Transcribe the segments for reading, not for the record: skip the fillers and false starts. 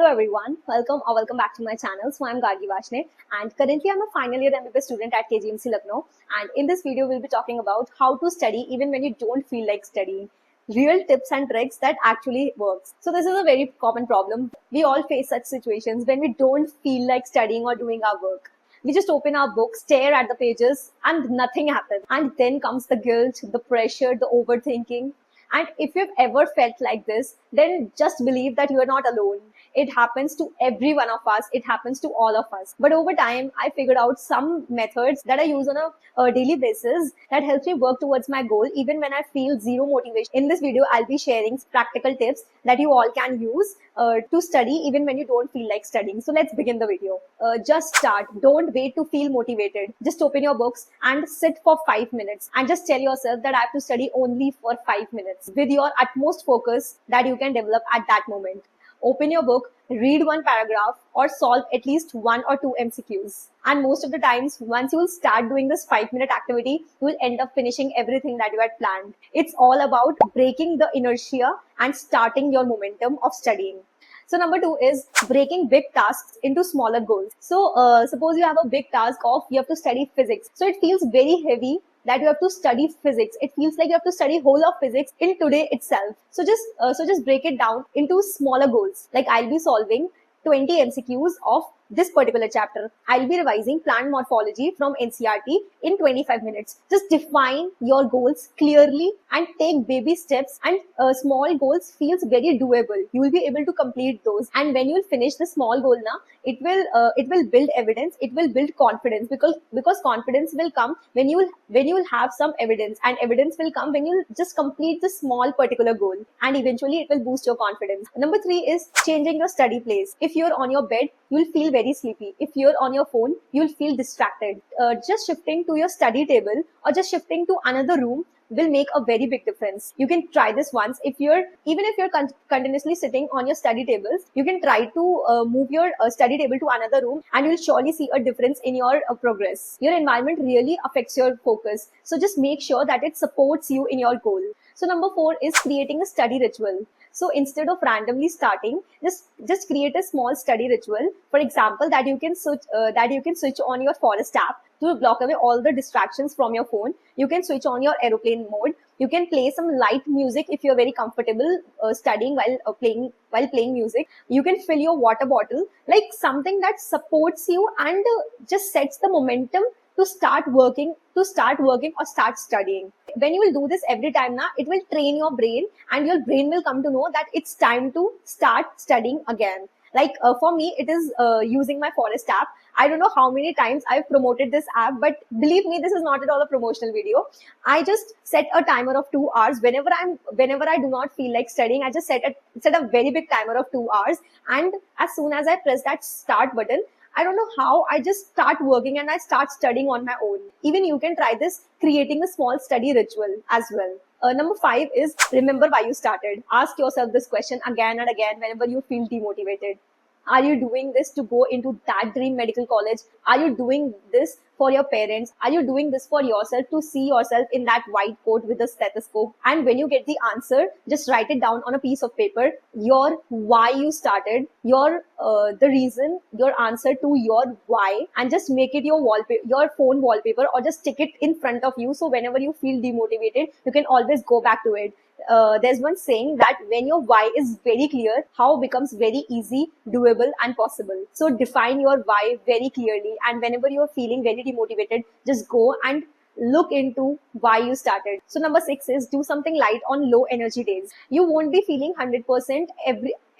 everyone, welcome back to my channel. So I'm Gargi Vashne and currently I'm a final year MBBS student at KGMC Lucknow, and in this video we'll be talking about how to study even when you don't feel like studying. Real tips and tricks that actually works. So this is a very common problem. We all face such situations when we don't feel like studying or doing our work. We just open our book, stare at the pages and nothing happens. And then comes the guilt, the pressure, the overthinking. And if you've ever felt like this, then just believe that you are not alone. It happens to every one of us. It happens to all of us. But over time, I figured out some methods that I use on a daily basis that helps me work towards my goal even when I feel zero motivation. In this video, I'll be sharing practical tips that you all can use to study even when you don't feel like studying. So let's begin the video. Just start. Don't wait to feel motivated. Just open your books and sit for 5 minutes and just tell yourself that I have to study only for 5 minutes with your utmost focus that you can develop at that moment. Open your book, read one paragraph or solve at least 1 or 2 MCQs. And most of the times, once you will start doing this 5-minute activity, you will end up finishing everything that you had planned. It's all about breaking the inertia and starting your momentum of studying. So number 2 is breaking big tasks into smaller goals. So suppose you have a big task of you have to study physics. So it feels very heavy that you have to study physics. It feels like you have to study whole of physics in today itself. So just break it down into smaller goals. Like I'll be solving 20 MCQs of this particular chapter. I'll be revising plant morphology from NCERT in 25 minutes. Just define your goals clearly and take baby steps, and small goals feels very doable. You will be able to complete those, and when you'll finish the small goal now, it will build evidence, it will build confidence, because confidence will come when you will have some evidence, and evidence will come when you just complete the small particular goal, and eventually it will boost your confidence. Number 3 is changing your study place. If you're on your bed, you'll feel very sleepy. If you're on your phone, you'll feel distracted. Just shifting to your study table or just shifting to another room will make a very big difference. You can try this once. Even if you're continuously sitting on your study tables, you can try to move your study table to another room, and you'll surely see a difference in your progress. Your environment really affects your focus. So just make sure that it supports you in your goal. So number 4 is creating a study ritual. So instead of randomly starting, just create a small study ritual. For example, that you can switch on your Forest app to block away all the distractions from your phone. You can switch on your aeroplane mode. You can play some light music if you're very comfortable studying while playing music. You can fill your water bottle, like something that supports you and just sets the momentum to start working or start studying. When you will do this every time now, it will train your brain, and your brain will come to know that it's time to start studying again. Like for me, it is using my Forest app. I don't know how many times I've promoted this app, but believe me, this is not at all a promotional video. I just set a timer of 2 hours. Whenever I do not feel like studying, I just set a very big timer of 2 hours. And as soon as I press that start button, I don't know how, I just start working and I start studying on my own. Even you can try this, creating a small study ritual as well. Number 5 is remember why you started. Ask yourself this question again and again whenever you feel demotivated. Are you doing this to go into that dream medical college? Are you doing this for your parents? Are you doing this for yourself, to see yourself in that white coat with a stethoscope? And when you get the answer, just write it down on a piece of paper. Your why you started, the reason, your answer to your why, and just make it your phone wallpaper, or just stick it in front of you. So whenever you feel demotivated, you can always go back to it. There's one saying that when your why is very clear, how becomes very easy, doable and possible. So define your why very clearly, and whenever you're feeling very demotivated, just go and look into why you started. So number 6 is do something light on low energy days. You won't be feeling 100%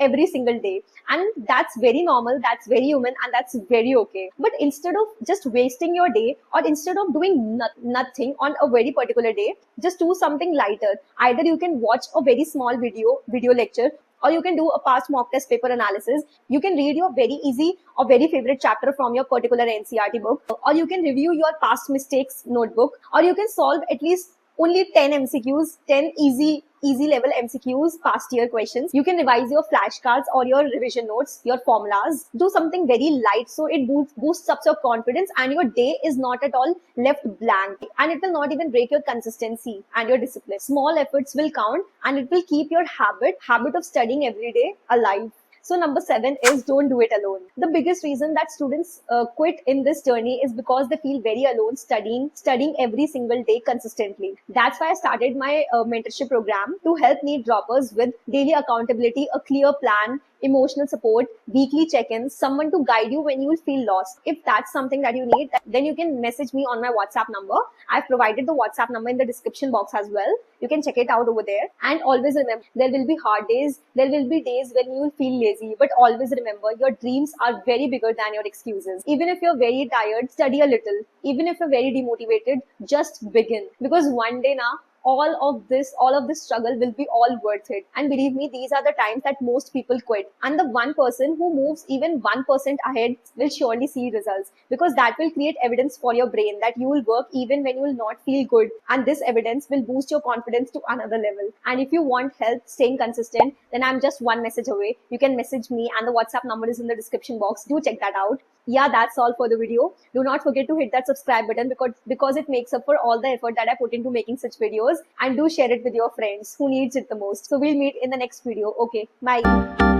every single day, and that's very normal, that's very human, and that's very okay. But instead of just wasting your day, or instead of doing nothing on a very particular day, just do something lighter. Either you can watch a very small video lecture, or you can do a past mock test paper analysis. You can read your very easy or very favorite chapter from your particular NCERT book, or you can review your past mistakes notebook, or you can solve at least only 10 MCQs, 10 easy level MCQs, past year questions. You can revise your flashcards or your revision notes, your formulas. Do something very light so it boosts up your confidence, and your day is not at all left blank, and it will not even break your consistency and your discipline. Small efforts will count, and it will keep your habit of studying every day alive. So number 7 is don't do it alone. The biggest reason that students quit in this journey is because they feel very alone studying every single day consistently. That's why I started my mentorship program to help need droppers with daily accountability, a clear plan, emotional support, weekly check-ins, someone to guide you when you will feel lost. If that's something that you need, then you can message me on my WhatsApp number. I've provided the WhatsApp number in the description box as well. You can check it out over there. And always remember, there will be hard days. There will be days when you will feel lazy. But always remember, your dreams are very bigger than your excuses. Even if you're very tired, study a little. Even if you're very demotivated, just begin. Because one day now, all of this struggle will be all worth it. And believe me, these are the times that most people quit. And the one person who moves even 1% ahead will surely see results, because that will create evidence for your brain that you will work even when you will not feel good. And this evidence will boost your confidence to another level. And if you want help staying consistent, then I'm just one message away. You can message me, and the WhatsApp number is in the description box. Do check that out. Yeah, that's all for the video. Do not forget to hit that subscribe button, because it makes up for all the effort that I put into making such videos. And do share it with your friends who needs it the most. So we'll meet in the next video. Okay, bye.